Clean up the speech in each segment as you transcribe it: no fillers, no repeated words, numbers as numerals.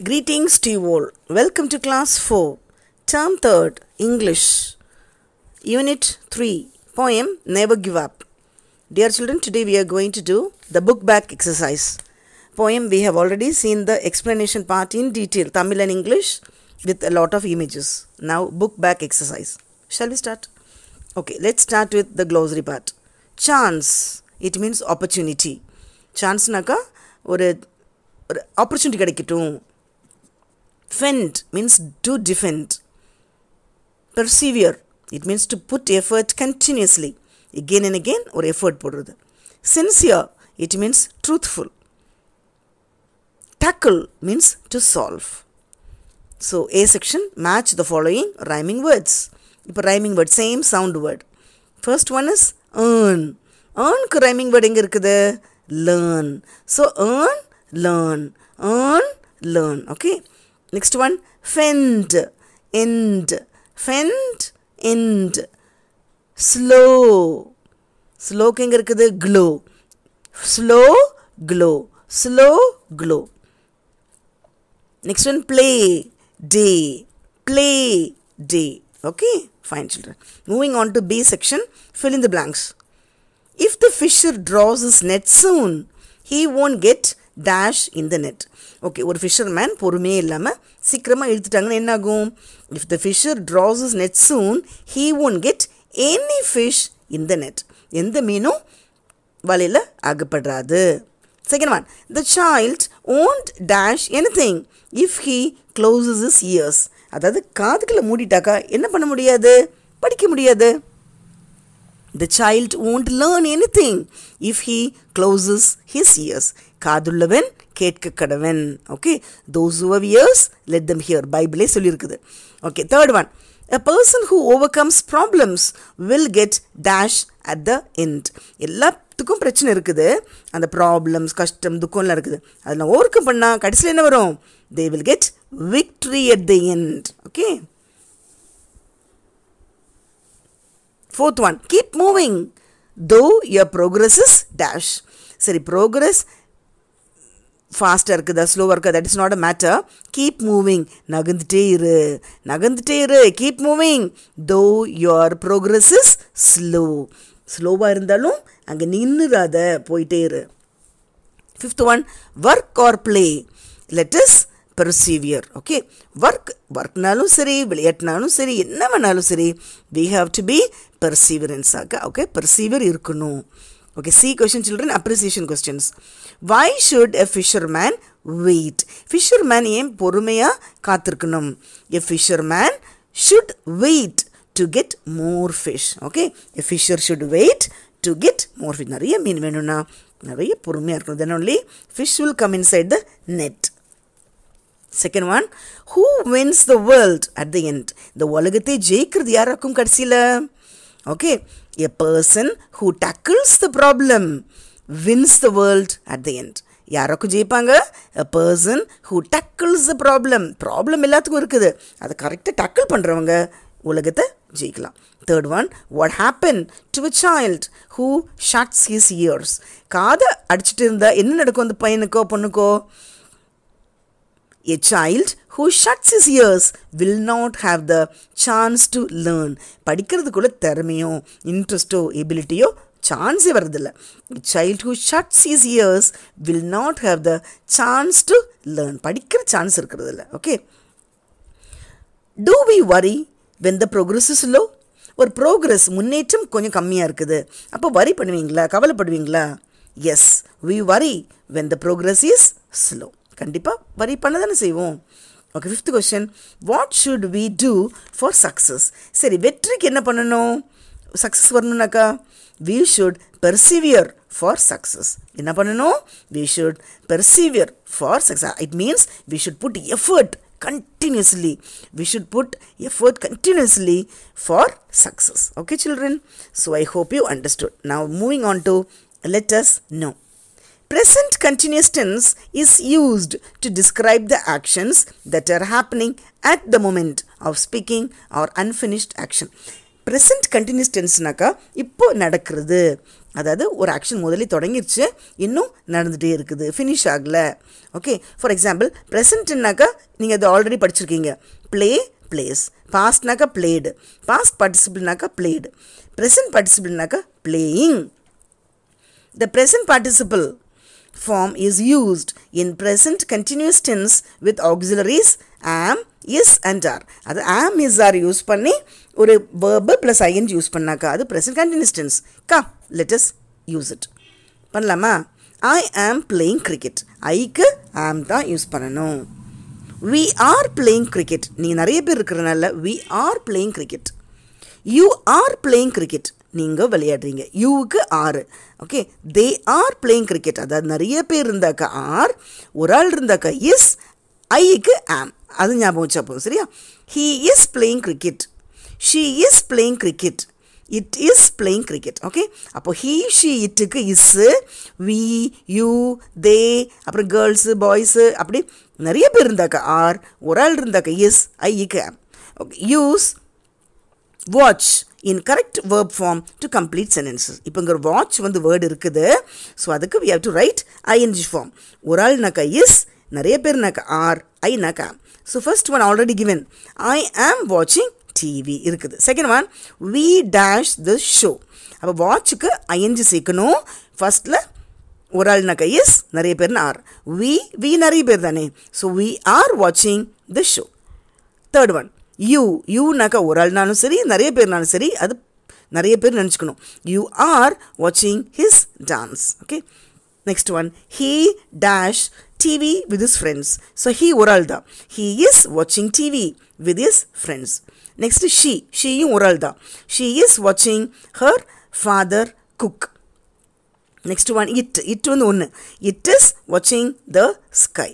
Greetings to you all. Welcome to class 4, term 3rd, English, unit 3, poem Never Give Up. Dear children, today we are going to do the book back exercise. Poem, we have already seen the explanation part in detail, Tamil and English, with a lot of images. Now, book back exercise. Shall we start? Okay, let's start with the glossary part. Chance, it means opportunity. Chance naka, ஒரு opportunity கிடைக்கட்டும். Fend means to defend. Persevere, it means to put effort continuously. Again and again, or effort போடுறது. Sincere, it means truthful. Tackle means to solve. So, A section, match the following rhyming words. இப்போ rhyming word, same sound word. First one is earn. Earn-க்கு rhyming word எங்க இருக்குது? Learn. So, earn, learn. Earn, learn. Okay. Next one, fend, end. Fend, end. Slow. Slow-க்கு எங்க இருக்குது? Glow. Slow, glow. Slow, glow. Next one, play, day. Play, day. Okay, fine children. Moving on to B section, fill in the blanks. If the fisher draws his net soon, he won't get dash in the net. Okay, ஒரு fisherman பொறுமையே இல்லாம சீக்கிரமா இழுத்துட்டாங்கன்னா என்ன ஆகும்? If the fisher draws his net soon, he won't get any fish in the net. எந்த மீனும் வலையில அகப்படாது. Second one, the child won't dash anything if he closes his ears. அதாவது காதுகளை மூடிட்டாக்கா என்ன பண்ண முடியாது? படிக்க முடியாது. The child won't learn anything if he closes his ears. காதுள்ளவன் கேட்க கடவன். Okay, those who have ears, let them hear. பைபிளே சொல்லியிருக்குது. Okay, third one, a person who overcomes problems will get dash at the end. எல்லாத்துக்கும் பிரச்சனை இருக்குது. அந்த problems, கஷ்டம், துக்கம்லாம் இருக்குது. அதில் ஓவர் கம் பண்ணால் கடைசியில் என்ன வரும்? They will get victory at the end. Okay. Fourth one, keep moving though your progress is dash. சரி, progress ஃபாஸ்ட்டாக இருக்குதா ஸ்லோவாக இருக்கா, that is not a matter. Keep moving, நகர்ந்துட்டே இரு, நகர்ந்துட்டே இரு. Keep moving though your progress is slow. ஸ்லோவாக இருந்தாலும் அங்கே நின்றுடாத, போயிட்டே இரு. Fifth one, work or play, let us persevere. Okay, ஒர்க்னாலும் சரி, விளையாட்டுனாலும் சரி, என்ன வேணாலும் சரி, we have to be perseverance. Okay, persevere இருக்கணும். Okay, C question children, appreciation questions. Why should a fisherman wait? Fisherman ஏன் பொறுமையா காத்திருக்கணும்? A fisherman should wait to get more fish. Okay, a fisher should wait to get more fish. நிறைய மீன் வேணும்னா நிறைய பொறுமையா இருக்கணும். Then only fish will come inside the net. Second one, who wins the world at the end? இந்த உலகத்தை ஜெயிக்கிறது யாராக்கும் கடைசியில்? Okay, a person who tackles the problem wins the world at the end. யாராக்கும் ஜெயிப்பாங்க? A person who tackles the problem. Problem எல்லாத்துக்கும் இருக்குது, அதை கரெக்டாக tackle பண்ணுறவங்க உலகத்தை ஜெயிக்கலாம். Third one, what happened to a child who shuts his ears? காதை அடிச்சுட்டு இருந்தா என்ன நடக்கும் அந்த பையனுக்கோ பொண்ணுக்கோ? A child who shuts his ears will not have the chance to learn. படிக்கிறதுக்குள்ள திறமையோ இன்ட்ரெஸ்ட்டோ எபிலிட்டியோ சான்ஸே வரதில்லை. A child who shuts his ears will not have the chance to learn. படிக்கிற chance இருக்கிறதில்ல. Okay, do we worry when the progress is low? ஒரு progress முன்னேற்றம் கொஞ்சம் கம்மியாக இருக்குது, அப்போ வரி பண்ணுவீங்களா, கவலைப்படுவீங்களா? Yes, we worry when the progress is slow. கண்டிப்பாக வரி பண்ண தானே செய்வோம். Okay, fifth question, what should we do for success? சரி, வெற்றிக்கு என்ன பண்ணணும்? சக்ஸஸ் வரணும்னாக்கா we should persevere for success. என்ன பண்ணணும்? We should persevere for success. It means we should put effort continuously. We should put effort continuously for success. Okay children, so I hope you understood. Now moving on to let us know. Present continuous tense is used to describe the actions that are happening at the moment of speaking or unfinished action. Present continuous tense naka இப்போ நடக்கிறது, அதாவது ஒரு action முதல்ல தொடங்கிருச்சு, இன்னும் நடந்துகிட்டே இருக்குது, finish ஆகலை. Okay, for example ப்ரெசண்ட்னாக்கா நீங்கள் அது ஆல்ரெடி படிச்சிருக்கீங்க. ப்ளே பிளேஸ், பாஸ்ட்னாக்கா பிளேடு, பாஸ்ட் பார்ட்டிசிபிள்னாக்கா பிளேடு, ப்ரெசன்ட் பார்ட்டிசிபிள்னாக்கா playing. The present participle form is used in present continuous tense with auxiliaries am, is and are. அது am, is, are யூஸ் பண்ணி ஒரு verb plus ing use பண்ணாக்கா அது present continuous tense. Let us use it. பண்ணலாமா? I am playing cricket. ஐக்கு am தான் use பண்ணணும். We are playing cricket. நீங்கள் நிறைய பேர் இருக்கிறனால we are playing cricket. You are playing cricket. நீங்கள் விளையாடுறீங்க. யூவுக்கு ஆறு. Okay, they are playing cricket. அதாவது நிறைய பேர் இருந்தாக்கா ஆர், ஒரு ஆள் இருந்தாக்கா இஸ், ஐக்கு ஆம். அது ஞாபகம் வச்சா போதும். சரியா? He is playing cricket, she is playing cricket, it is playing cricket. Okay, அப்போ ஹீ ஷீ இட்டுக்கு இஸ்ஸு, வி, யூ, தே, அப்புறம் கேர்ள்ஸு, பாய்ஸு, அப்படி நிறைய பேர் இருந்தாக்கா ஆர், ஒரு ஆள் இருந்தாக்கா இஸ், ஐக்கு ஆம். Okay, use watch in correct verb form to complete sentences. இப்போ இங்கே வாட்ச் வந்து வேர்டு இருக்குது. ஸோ அதுக்கு we have to write ing form. ஒரு ஆள்னாக்கா இஸ், நிறைய பேர்னாக்கா ஆர், ஐனாக்கா ஆம். So first one already given, I am watching TV இருக்குது. Second one, we dash the show. அப்போ வாட்சுக்கு ing சேர்க்கணும். ஃபர்ஸ்டில் ஒரு ஆள்னாக்கா இஸ், நிறைய பேர்னு ஆர், we நிறைய பேர் தானே, so we are watching the show. Third one, யூனாக்கா ஒரு ஆள்னாலும் சரி, நிறைய பேர்னாலும் சரி, அது நிறைய பேர் நினச்சிக்கணும். யூ ஆர் வாட்சிங் his dance. Okay, next one, he dash TV with his friends. So he ஒரு ஆள் தான், ஹீ இஸ் வாட்சிங் TV with his friends. Next ஷீயும் ஒரு ஆள் தான், ஷீ இஸ் வாட்சிங் her father cook. Next one, it வந்து ஒன்று, இட் இஸ் வாட்சிங் the sky.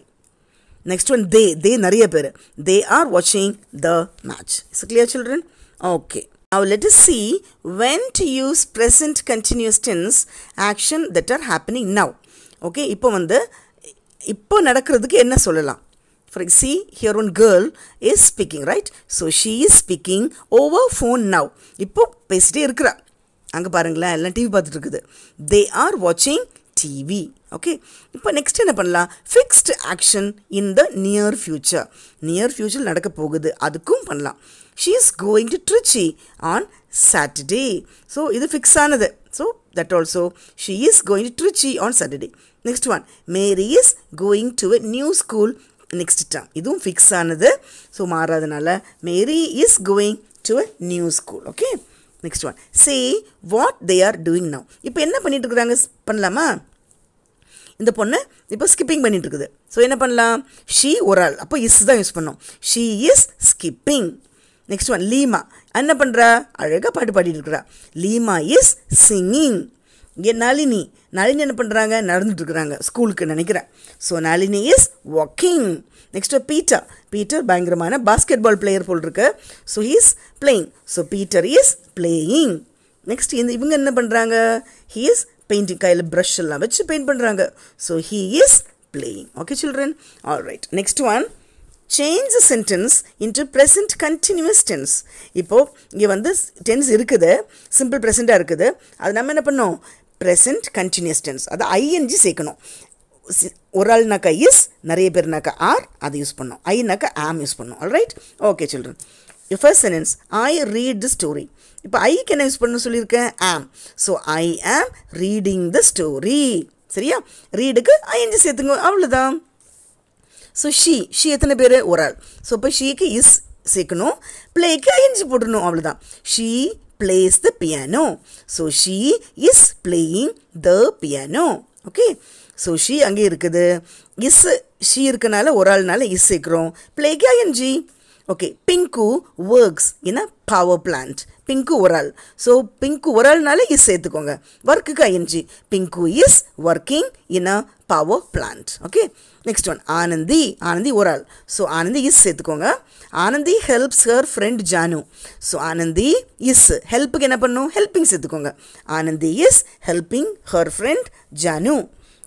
Next one, they நிறைய பேர், they are watching the match. Is it clear, children? Okay. Now let us see when to use present continuous tense action that are happening now. Okay, இப்போ நடக்கிறதுக்கு என்ன சொல்லலாம்? For see, here one girl is speaking, right? So she is speaking over phone now. இப்போ பேசிட்டே இருக்கிறா. அங்கே பாருங்களேன், எல்லாம் டிவி பார்த்துட்டு இருக்குது. They are watching TV. Okay, இப்போ நெக்ஸ்ட் என்ன பண்ணலாம்? Fixed action in the near future. Near future நடக்க போகுது, அதுக்கும் பண்ணலாம். She is going to Trichy on Saturday. So இது ஃபிக்ஸ் ஆனது. So that also she is going to Trichy on Saturday. Next one, Mary is going to a new school next term. இதுவும் fix ஆனது, so மாறாதனால Mary is going to a new school. Okay, next one, say what they are doing now. இப்போ என்ன பண்ணிட்டு இருக்கிறாங்க பண்ணலாமா? இந்த பொண்ணு இப்போ ஸ்கிப்பிங் பண்ணிட்டு இருக்குது. ஸோ என்ன பண்ணலாம்? ஷீ ஒரு ஆள், அப்போ இஸ் தான் யூஸ் பண்ணோம். She is skipping. Next one, Lima என்ன பண்ணுறா? அழகாக பாட்டு பாடிட்டு இருக்கிறா. Lima is singing. இங்கே நளினி என்ன பண்ணுறாங்க? நடந்துட்டு இருக்கிறாங்க ஸ்கூலுக்கு நினைக்கிறேன். So Nalini is walking. Next Peter பயங்கரமான பாஸ்கெட் பால் பிளேயர் போல் இருக்கு. So he is playing. So Peter is playing. Next இவங்க என்ன பண்ணுறாங்க? ஹீ இஸ் பெயிண்டிங், கையில் ப்ரஷ் எல்லாம் வச்சு பெயிண்ட் பண்ணுறாங்க. So he is playing. Okay children, all right. Next one, change the sentence into present continuous tense. இப்போது இங்கே tense இருக்குது, சிம்பிள் ப்ரெசண்ட்டாக இருக்குது. அது நம்ம என்ன பண்ணோம்? ப்ரெசன்ட் கண்டினியூஸ் டென்ஸ், அது ஐஎன்ஜி சேர்க்கணும். ஒரு ஆள்னாக்கா இஸ், நிறைய பேர்னாக்கா ஆர், அதை யூஸ் பண்ணோம். ஐனாக்கா ஆம் யூஸ் பண்ணோம். All right. Okay children, first sentence, I read the story. இப்போ ஐக்கு என்ன யூஸ் பண்ண சொல்லியிருக்கேன்? ஆம். ஸோ ஐ ஆம் ரீடிங் த ஸ்டோரி. சரியா? ரீடுக்கு ஐஎன்ஜி சேர்த்துங்க, அவ்வளோதான். ஸோ ஷீ எத்தனை பேர்? ஒரு ஆள். ஸோ இப்போ ஷீக்கு இஸ் சேர்க்கணும், பிளேக்கு ஐஎன்ஜி போட்டுடணும், அவ்வளோதான். She plays the piano. So she is playing the piano. Okay, so she அங்கே இருக்குது. ஷீ இருக்கனால ஒரு ஆள்னால இஸ் சேர்க்குறோம், பிளேக்கு I N G. Okay, Pinku works in a power plant. Pinku ஒரு ஆள். ஸோ பிங்கு ஒரு ஆள்னால இஸ் சேர்த்துக்கோங்க, ஒர்க்குக்கு I N G. Pinku is working in a power plant. Okay, next one, Anandhi ஒரு ஆள். ஸோ ஆனந்தி இஸ் சேர்த்துக்கோங்க. Anandhi helps her friend Janu. So Anandhi is, ஹெல்ப்புக்கு என்ன பண்ணும்? ஹெல்பிங் சேர்த்துக்கோங்க. Anandhi is helping her friend Janu.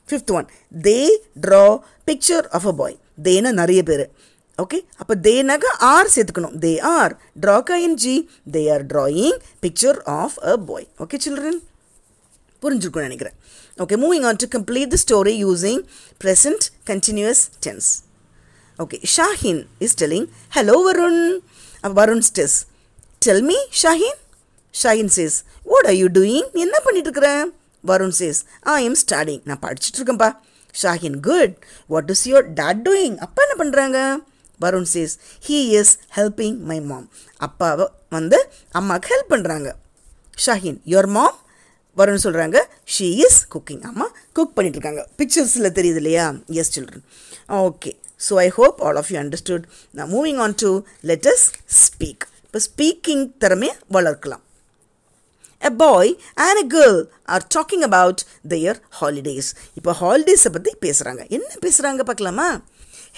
Fifth one, they draw picture of a boy. தேனா நிறைய பேர். ஓகே, அப்போ தேனாக ஆர் சேர்த்துக்கணும். தே ஆர், ட்ராக்கு ING, they are drawing picture of a boy. Okay children, புரிஞ்சிருக்கும்னு நினைக்கிறேன். Okay, moving on to complete the story using present continuous tense. Okay, Shaheen is telling, hello Varun. Varun says, tell me Shaheen. Shaheen says, what are you doing? என்ன பண்ணிட்டு இருக்கற? Varun says, I am studying. நான் படிச்சிட்டு இருக்கேன்பா. Shaheen, good. What is your dad doing? அப்பா என்ன பண்றாங்க? Varun says, he is helping my mom. அப்பா வந்து அம்மாக்கு ஹெல்ப் பண்றாங்க. Shaheen, your mom? Varun சொல்றாங்க, she is cooking. அம்மா குக் பண்ணிட்டு இருக்காங்க. பிக்சர்ஸ்ல தெரியுது இல்லையா? Yes children. Okay. So I hope all of you understood. Now moving on to let us speak. இப்போ ஸ்பீக்கிங் திறமையை வளர்க்கலாம். A boy and a girl are talking about their holidays. இப்போ ஹாலிடேஸை பற்றி பேசுகிறாங்க. என்ன பேசுகிறாங்க பார்க்கலாமா?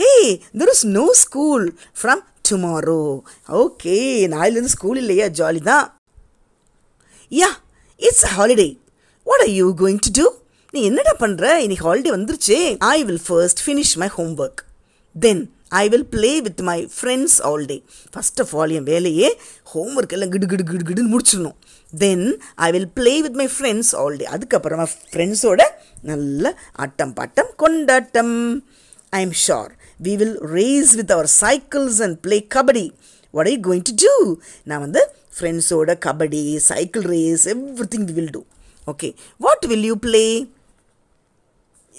Hey, there is no school from tomorrow. Okay, நாளையிலேருந்து ஸ்கூல் இல்லையா? ஜாலி தான். Yeah, it's a holiday. What are you going to do? நீ என்னடா பண்ணுற? இன்னைக்கு holiday வந்துருச்சே. I will first finish my homework. Then I will play with my friends all day. First of all, என் வேலையே homework எல்லாம் கிடுன்னு முடிச்சிடணும். Then I will play with my friends all day. அதுக்கப்புறமா ஃப்ரெண்ட்ஸோட நல்ல ஆட்டம் பாட்டம் கொண்டாட்டம். I am sure we will race with our cycles and play kabaddi. What are you going to do? நான் வந்து ஃப்ரெண்ட்ஸோட kabaddi, cycle race, everything we will do. Okay, what will you play?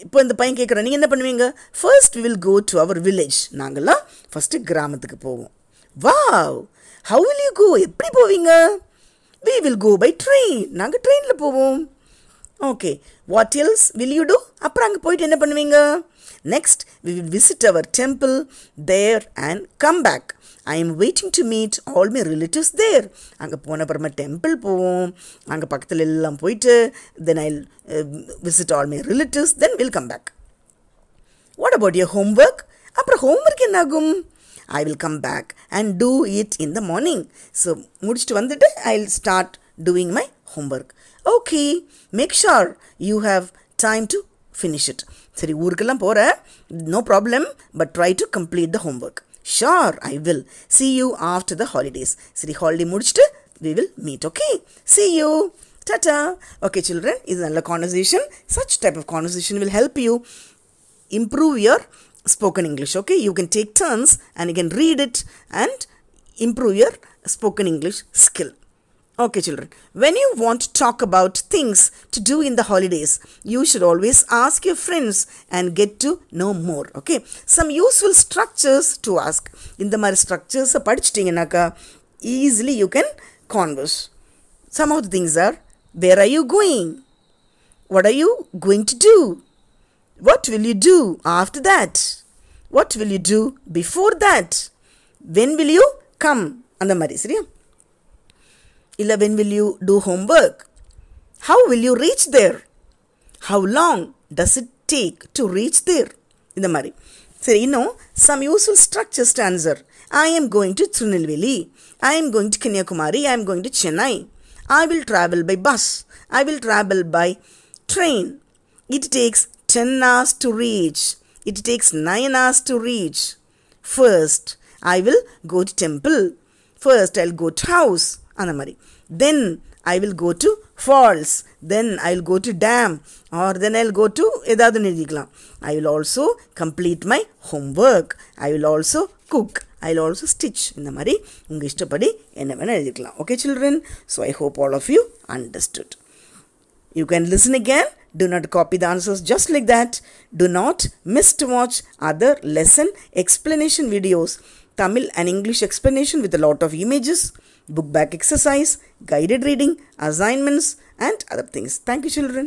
இப்போ இந்த பையன் கேட்குறேன், நீங்கள் என்ன பண்ணுவீங்க? First we will go to our village. நாங்கள்லாம் ஃபஸ்ட்டு கிராமத்துக்கு போவோம். Wow, how will you go? எப்படி போவீங்க? We will go by train. நாங்கள் ட்ரெயினில் போவோம். Okay, what else will you do? அப்புறம் அங்கே போயிட்டு என்ன பண்ணுவீங்க? Next, we will visit our temple there and come back. I am waiting to meet all my relatives there. அங்கே போன அப்புறமா டெம்பிள் போவோம். அங்கே பக்கத்தில் எல்லாம் போயிட்டு then I'll visit all my relatives, then we'll come back. What about your homework? அப்புறம் homework என்ன ஆகும்? I will come back and do it in the morning. So முடிச்சிட்டு வந்துட்டு I'll start doing my homework. Okay, make sure you have time to finish it. சரி, ஊருக்கெல்லாம் போகிற, no problem, but try to complete the homework. Sure, I will. See you after the holidays. சரி, holiday முடிச்சுட்டு we will meet. Okay, see you. Tata. Okay children, இது நல்ல conversation. Such type of conversation will help you improve your spoken English. Okay, you can take turns and you can read it and improve your spoken English skill. Okay children, when you want to talk about things to do in the holidays, you should always ask your friends and get to know more. Okay, some useful structures to ask. இந்த மாதிரி structures படிச்சிட்டிங்கனாக்கா easily you can converse. Some of the things are, where are you going? What are you going to do? What will you do after that? What will you do before that? When will you come? அந்த மாதிரி சரியா? இல்லை when will you do homework? How will you reach there? How long does it take to reach there? இந்த மாதிரி சரி. இன்னும் some useful structures to answer. I am going to Tirunelveli. I am going to Kanyakumari. I am going to Chennai. I will travel by bus. I will travel by train. It takes 10 hours to reach. It takes 9 hours to reach. First, I will go to temple. First, I'll go to house. அந்த மாதிரி. Then, I will go to falls. Then, I'll go to dam. Or then, I'll go to ஏதாவது நிறுத்திக்கலாம். I will also complete my homework. I will also cook. I will also stitch. இந்த மாதிரி உங்கள் இஷ்டப்படி என்ன வேணால் எழுதிக்கலாம். Okay children? So, I hope all of you understood. You can listen again. Do not copy the answers just like that. Do not miss to watch other lesson explanation videos. Tamil and English explanation with a lot of images, book back exercise, guided reading, assignments and other things. Thank you children.